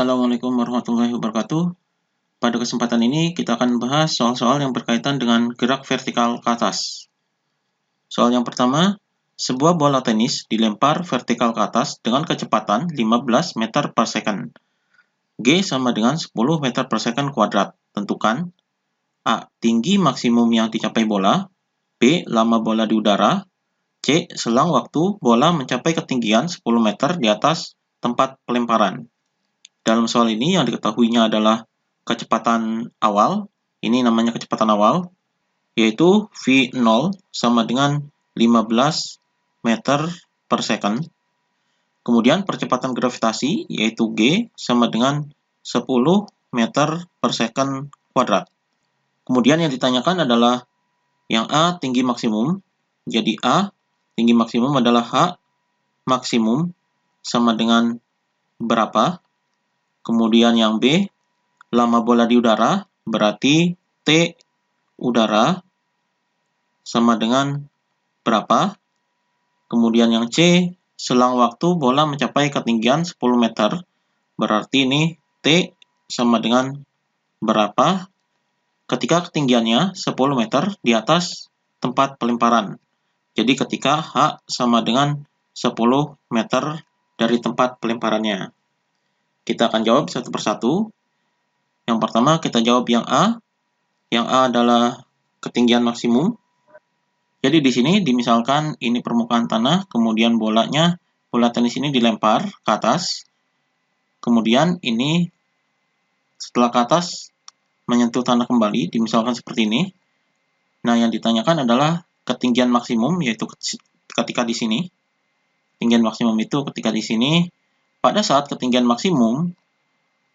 Assalamualaikum warahmatullahi wabarakatuh. Pada kesempatan ini kita akan membahas soal-soal yang berkaitan dengan gerak vertikal ke atas. Soal yang pertama, sebuah bola tenis dilempar vertikal ke atas dengan kecepatan 15 meter per second. G sama dengan 10 meter per second kuadrat. Tentukan A. Tinggi maksimum yang dicapai bola, B. Lama bola di udara, C. Selang waktu bola mencapai ketinggian 10 meter di atas tempat pelemparan. Dalam soal ini yang diketahuinya adalah kecepatan awal, ini namanya kecepatan awal, yaitu V0 sama dengan 15 meter per second. Kemudian percepatan gravitasi, yaitu G, sama dengan 10 meter per second kuadrat. Kemudian yang ditanyakan adalah yang A, tinggi maksimum. Jadi A, tinggi maksimum adalah H maksimum sama dengan berapa? Kemudian yang B, lama bola di udara, berarti T udara sama dengan berapa? Kemudian yang C, selang waktu bola mencapai ketinggian 10 meter, berarti ini T sama dengan berapa ketika ketinggiannya 10 meter di atas tempat pelemparan. Jadi ketika H sama dengan 10 meter dari tempat pelemparannya. Kita akan jawab satu persatu. Yang pertama kita jawab yang A. Yang A adalah ketinggian maksimum. Jadi di sini dimisalkan ini permukaan tanah, kemudian bola tenis ini dilempar ke atas. Kemudian ini setelah ke atas menyentuh tanah kembali, dimisalkan seperti ini. Nah, yang ditanyakan adalah ketinggian maksimum, yaitu ketika di sini. Ketinggian maksimum itu ketika di sini. Pada saat ketinggian maksimum,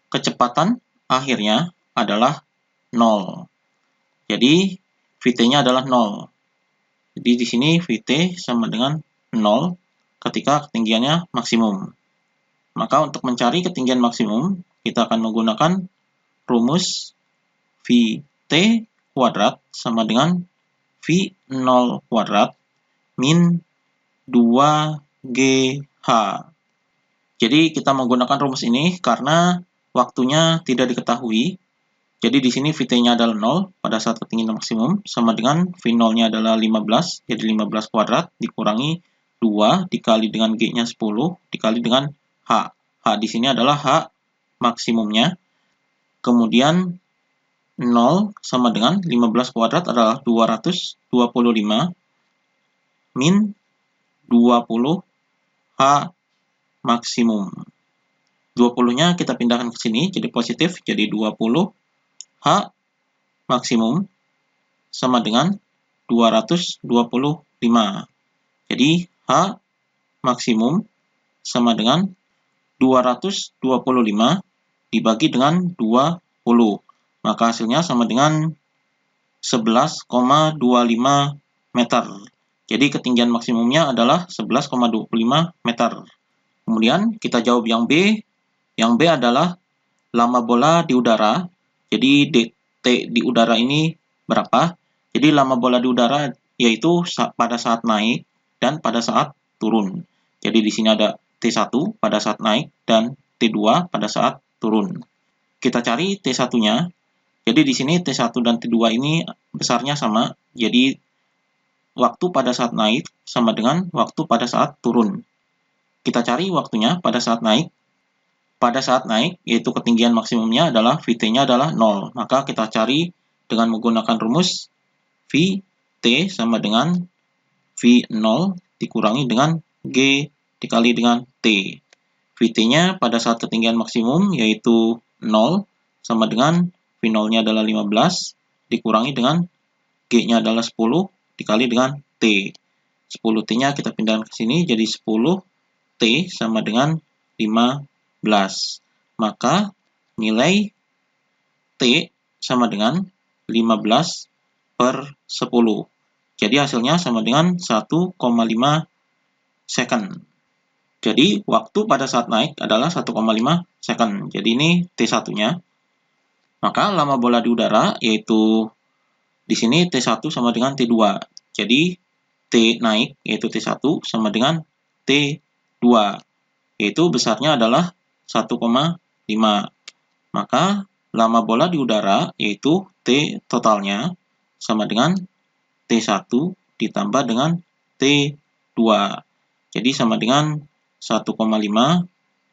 kecepatan akhirnya adalah 0. Jadi, Vt-nya adalah 0. Jadi, di sini Vt sama dengan 0 ketika ketinggiannya maksimum. Maka untuk mencari ketinggian maksimum, kita akan menggunakan rumus Vt kuadrat sama dengan V0 kuadrat min 2GH. Jadi, kita menggunakan rumus ini karena waktunya tidak diketahui. Jadi di sini Vt-nya adalah 0 pada saat ketinggian maksimum, sama dengan V0-nya adalah 15, jadi 15 kuadrat dikurangi 2 dikali dengan G-nya 10 dikali dengan H. H di sini adalah H maksimumnya. Kemudian 0 sama dengan 15 kuadrat adalah 225 min 20 H maksimum. 20-nya kita pindahkan ke sini jadi positif, jadi 20 H maksimum sama dengan 225. Jadi H maksimum sama dengan 225 dibagi dengan 20. Maka hasilnya sama dengan 11,25 meter. Jadi ketinggian maksimumnya adalah 11,25 meter. Kemudian kita jawab yang B. Yang B adalah lama bola di udara. Jadi T di udara ini berapa? Jadi lama bola di udara yaitu pada saat naik dan pada saat turun. Jadi di sini ada T1 pada saat naik dan T2 pada saat turun. Kita cari T1-nya. Jadi di sini T1 dan T2 ini besarnya sama. Jadi waktu pada saat naik sama dengan waktu pada saat turun. Kita cari waktunya pada saat naik. Pada saat naik, yaitu ketinggian maksimumnya adalah Vt-nya adalah 0. Maka kita cari dengan menggunakan rumus Vt sama dengan V0 dikurangi dengan G dikali dengan T. Vt-nya pada saat ketinggian maksimum yaitu 0 sama dengan V0-nya adalah 15 dikurangi dengan G-nya adalah 10 dikali dengan T. 10T-nya kita pindahkan ke sini jadi 10T sama dengan 15. Maka nilai T sama dengan 15 per 10. Jadi hasilnya sama dengan 1,5 second. Jadi waktu pada saat naik adalah 1,5 second. Jadi ini T1-nya. Maka lama bola di udara yaitu di sini T1 sama dengan T2. Jadi T naik yaitu T1 sama dengan T2. Yaitu besarnya adalah 1,5 5. Maka lama bola di udara yaitu T totalnya sama dengan T1 ditambah dengan T2. Jadi sama dengan 1,5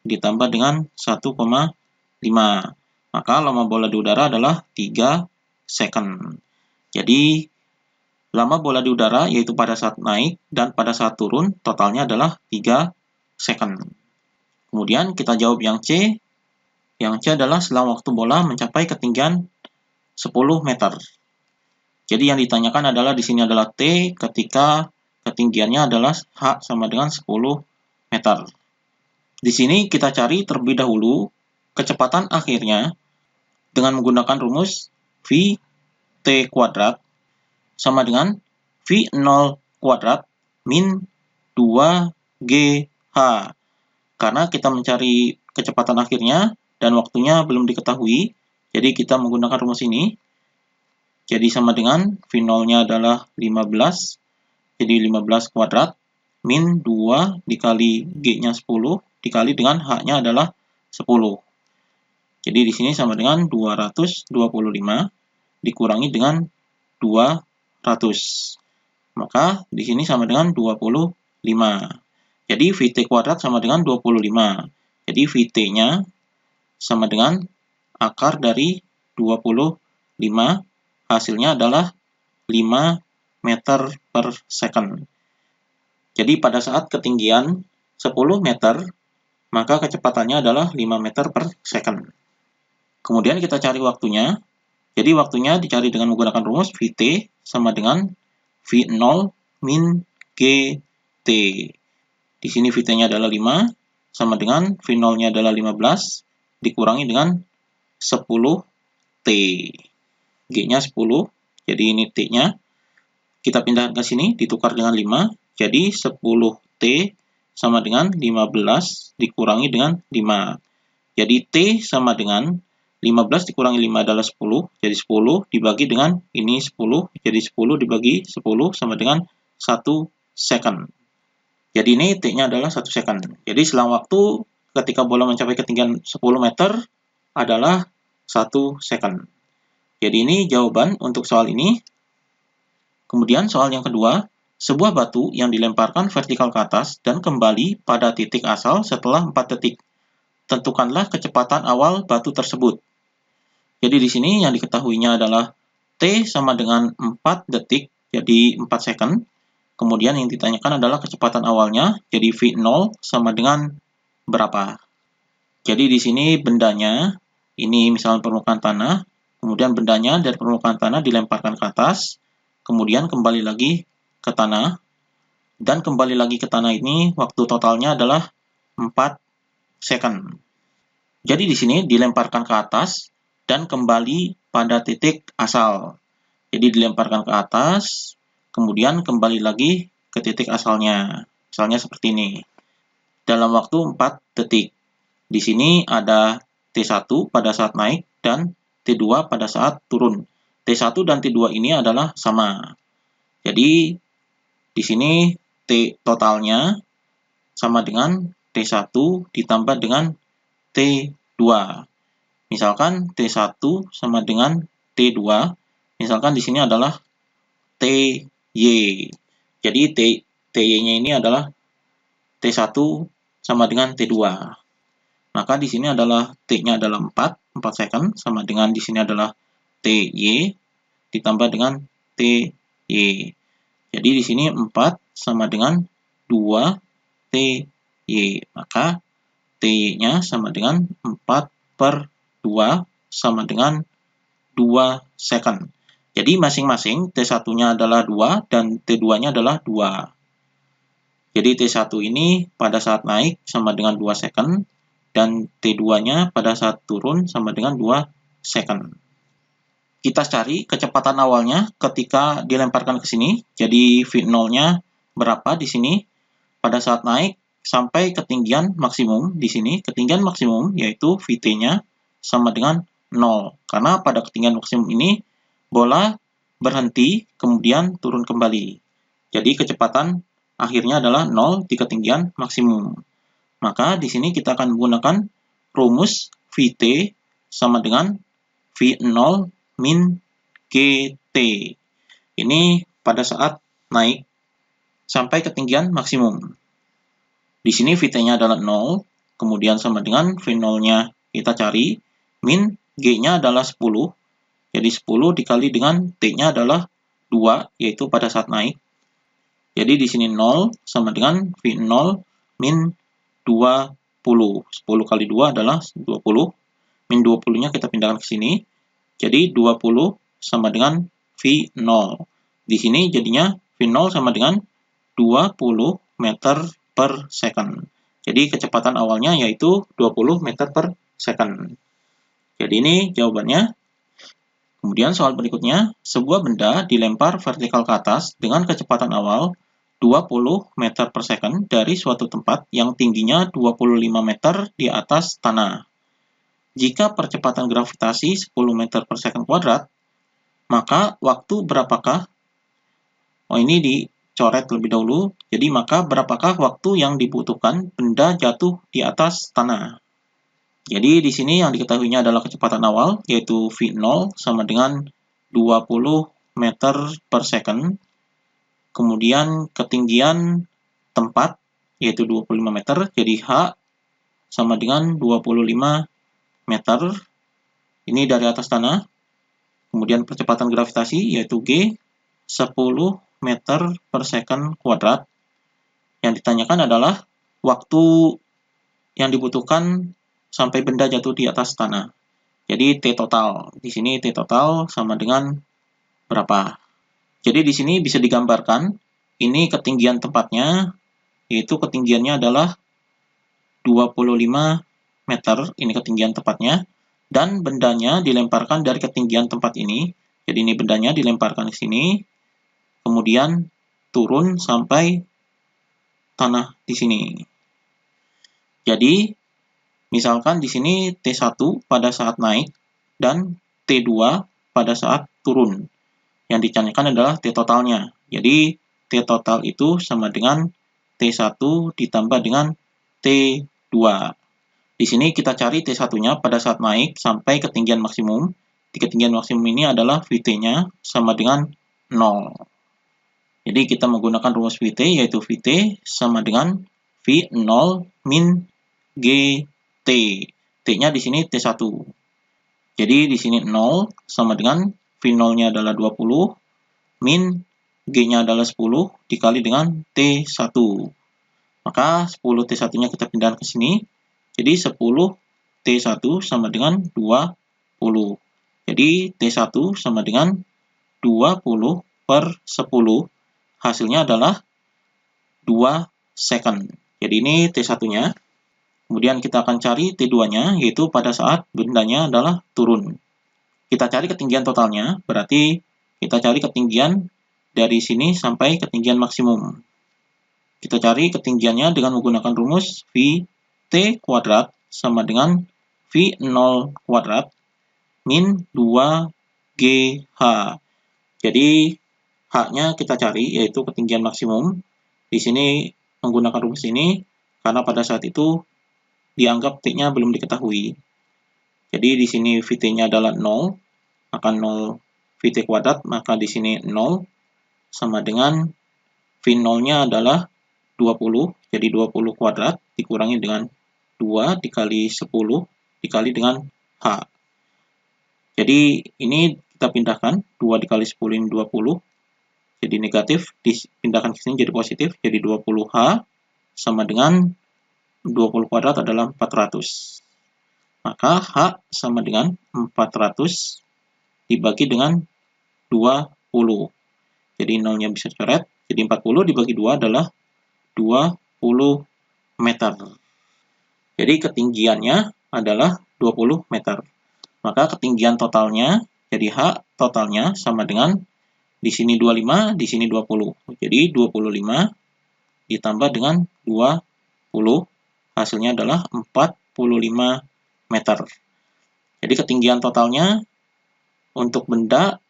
ditambah dengan 1,5. Maka lama bola di udara adalah 3 second. Jadi lama bola di udara yaitu pada saat naik dan pada saat turun totalnya adalah 3 second. Kemudian kita jawab yang C. Yang C adalah selang waktu bola mencapai ketinggian 10 meter. Jadi yang ditanyakan adalah di sini adalah T ketika ketinggiannya adalah H sama dengan 10 meter. Di sini kita cari terlebih dahulu kecepatan akhirnya dengan menggunakan rumus VT kuadrat sama dengan V0 kuadrat min 2GH. Karena kita mencari kecepatan akhirnya dan waktunya belum diketahui, jadi kita menggunakan rumus ini. Jadi sama dengan V0-nya adalah 15, jadi 15 kuadrat, min 2 dikali G-nya 10, dikali dengan H-nya adalah 10. Jadi di sini sama dengan 225, dikurangi dengan 200. Maka di sini sama dengan 25. Jadi VT kuadrat sama dengan 25. Jadi VT-nya sama dengan akar dari 25, hasilnya adalah 5 meter per second. Jadi pada saat ketinggian 10 meter, maka kecepatannya adalah 5 meter per second. Kemudian kita cari waktunya. Jadi waktunya dicari dengan menggunakan rumus VT sama dengan V0 min GT. Di sini VT-nya adalah 5, sama dengan V0-nya adalah 15, dikurangi dengan 10T. G-nya 10, jadi ini T-nya. Kita pindahkan ke sini, ditukar dengan 5, jadi 10T sama dengan 15 dikurangi dengan 5. Jadi T sama dengan 15 dikurangi 5 adalah 10, jadi 10 dibagi dengan ini 10, jadi 10 dibagi 10 sama dengan 1 second. Jadi ini T-nya adalah 1 second. Jadi selang waktu ketika bola mencapai ketinggian 10 meter adalah 1 second. Jadi ini jawaban untuk soal ini. Kemudian soal yang kedua, sebuah batu yang dilemparkan vertikal ke atas dan kembali pada titik asal setelah 4 detik. Tentukanlah kecepatan awal batu tersebut. Jadi di sini yang diketahuinya adalah T sama dengan 4 detik, jadi 4 second. Kemudian yang ditanyakan adalah kecepatan awalnya, jadi V0 sama dengan berapa. Jadi di sini bendanya, ini misalnya permukaan tanah, kemudian bendanya dari permukaan tanah dilemparkan ke atas, kemudian kembali lagi ke tanah, dan kembali lagi ke tanah ini waktu totalnya adalah 4 second. Jadi di sini dilemparkan ke atas dan kembali pada titik asal. Jadi dilemparkan ke atas, kemudian kembali lagi ke titik asalnya. Misalnya seperti ini. Dalam waktu 4 detik. Di sini ada T1 pada saat naik dan T2 pada saat turun. T1 dan T2 ini adalah sama. Jadi di sini T totalnya sama dengan T1 ditambah dengan T2. Misalkan T1 sama dengan T2. Misalkan di sini adalah TY. Jadi TY-nya ini adalah T1 sama dengan T2. Maka di sini adalah T-nya adalah 4 second, sama dengan di sini adalah TY ditambah dengan TY. Jadi di sini 4 sama dengan 2 TY. Maka TY-nya sama dengan 4 per 2 sama dengan 2 second. Jadi masing-masing T1-nya adalah 2 dan T2-nya adalah 2. Jadi T1 ini pada saat naik sama dengan 2 second, dan T2-nya pada saat turun sama dengan 2 second. Kita cari kecepatan awalnya ketika dilemparkan ke sini. Jadi V0-nya berapa di sini pada saat naik sampai ketinggian maksimum di sini. Ketinggian maksimum yaitu VT-nya sama dengan 0. Karena pada ketinggian maksimum ini bola berhenti kemudian turun kembali. Jadi kecepatan akhirnya adalah 0 di ketinggian maksimum. Maka di sini kita akan menggunakan rumus Vt sama dengan V0 min Gt. Ini pada saat naik sampai ketinggian maksimum. Di sini Vt-nya adalah 0, kemudian sama dengan V0-nya kita cari, min G-nya adalah 10, jadi 10 dikali dengan T-nya adalah 2, yaitu pada saat naik. Jadi di sini 0 sama dengan V0 min 20. 10 kali 2 adalah 20, min 20-nya kita pindahkan ke sini, jadi 20 sama dengan V0. Di sini jadinya V0 sama dengan 20 meter per second. Jadi kecepatan awalnya yaitu 20 meter per second. Jadi ini jawabannya. Kemudian soal berikutnya, sebuah benda dilempar vertikal ke atas dengan kecepatan awal 20 meter per second dari suatu tempat yang tingginya 25 meter di atas tanah. Jika percepatan gravitasi 10 meter per second kuadrat, maka waktu berapakah? Ini dicoret lebih dahulu. Jadi maka berapakah waktu yang dibutuhkan benda jatuh di atas tanah? Jadi di sini yang diketahuinya adalah kecepatan awal, yaitu V0 sama dengan 20 meter per second. Kemudian ketinggian tempat, yaitu 25 meter, jadi H sama dengan 25 meter. Ini dari atas tanah. Kemudian percepatan gravitasi, yaitu G, 10 meter per second kuadrat. Yang ditanyakan adalah waktu yang dibutuhkan sampai benda jatuh di atas tanah. Jadi T total. Di sini T total sama dengan berapa? Jadi di sini bisa digambarkan, ini ketinggian tempatnya, yaitu ketinggiannya adalah 25 meter, ini ketinggian tempatnya, dan bendanya dilemparkan dari ketinggian tempat ini. Jadi ini bendanya dilemparkan ke sini, kemudian turun sampai tanah di sini. Jadi, misalkan di sini T1 pada saat naik dan T2 pada saat turun. Yang ditanyakan adalah T totalnya. Jadi, T total itu sama dengan T1 ditambah dengan T2. Di sini kita cari T1-nya pada saat naik sampai ketinggian maksimum. Di ketinggian maksimum ini adalah Vt-nya sama dengan 0. Jadi kita menggunakan rumus Vt, yaitu Vt sama dengan V0 min Gt. T-nya di sini T1. Jadi di sini 0 sama dengan V0-nya adalah 20, min G-nya adalah 10, dikali dengan T1. Maka 10 T1-nya kita pindahkan ke sini. Jadi 10 T1 sama dengan 20. Jadi T1 sama dengan 20 per 10. Hasilnya adalah 2 second. Jadi ini T1-nya. Kemudian kita akan cari T2-nya, yaitu pada saat bendanya adalah turun. Kita cari ketinggian totalnya, berarti kita cari ketinggian dari sini sampai ketinggian maksimum. Kita cari ketinggiannya dengan menggunakan rumus Vt kuadrat sama dengan V0 kuadrat min 2GH. Jadi H-nya kita cari, yaitu ketinggian maksimum. Di sini menggunakan rumus ini, karena pada saat itu dianggap T-nya belum diketahui. Jadi di sini Vt-nya adalah 0, maka 0 Vt kuadrat, maka di sini 0 sama dengan V0-nya adalah 20, jadi 20 kuadrat dikurangi dengan 2 dikali 10 dikali dengan H. Jadi ini kita pindahkan, 2 dikali 10 ini 20, jadi negatif, dipindahkan ke sini jadi positif, jadi 20H sama dengan 20 kuadrat adalah 400. Maka H sama dengan 400 dibagi dengan 20. Jadi 0-nya bisa coret, jadi 40 dibagi 2 adalah 20 meter. Jadi ketinggiannya adalah 20 meter. Maka ketinggian totalnya, jadi H totalnya sama dengan di sini 25, di sini 20. Jadi 25 ditambah dengan 20, hasilnya adalah 45 meter. Jadi ketinggian totalnya untuk benda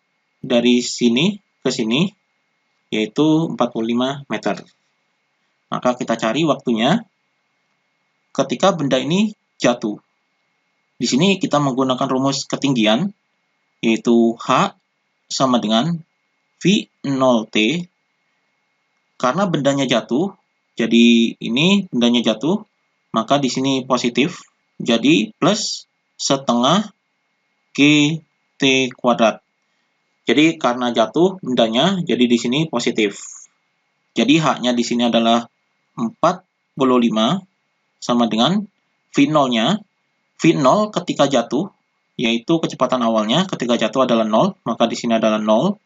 dari sini ke sini yaitu 45 meter. Maka kita cari waktunya ketika benda ini jatuh. Di sini kita menggunakan rumus ketinggian, yaitu H sama dengan V0T. Karena bendanya jatuh, jadi ini bendanya jatuh, maka di sini positif, jadi plus setengah GT kuadrat. Jadi karena jatuh bendanya, jadi di sini positif. Jadi H-nya di sini adalah 45 sama dengan V0-nya. V0 ketika jatuh, yaitu kecepatan awalnya ketika jatuh adalah 0, maka di sini adalah 0,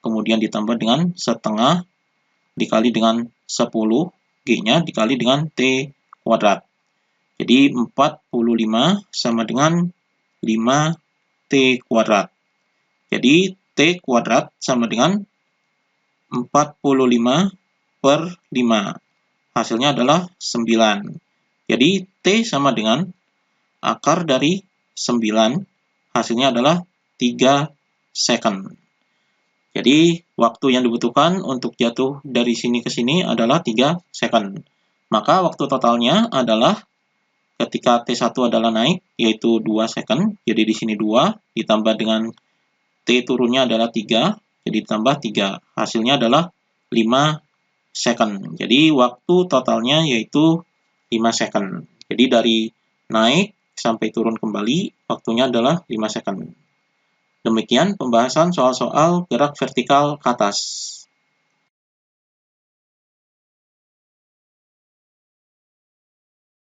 kemudian ditambah dengan setengah dikali dengan 10, G-nya dikali dengan T kuadrat. Jadi 45 sama dengan 5T kuadrat. Jadi T kuadrat sama dengan 45 per 5. Hasilnya adalah 9. Jadi T sama dengan akar dari 9, hasilnya adalah 3 second. Jadi waktu yang dibutuhkan untuk jatuh dari sini ke sini adalah 3 second. Maka waktu totalnya adalah ketika T1 adalah naik, yaitu 2 second. Jadi di sini 2, ditambah dengan T turunnya adalah 3, jadi ditambah 3. Hasilnya adalah 5 second. Jadi waktu totalnya yaitu 5 second. Jadi dari naik sampai turun kembali, waktunya adalah 5 second. Demikian pembahasan soal-soal gerak vertikal ke atas.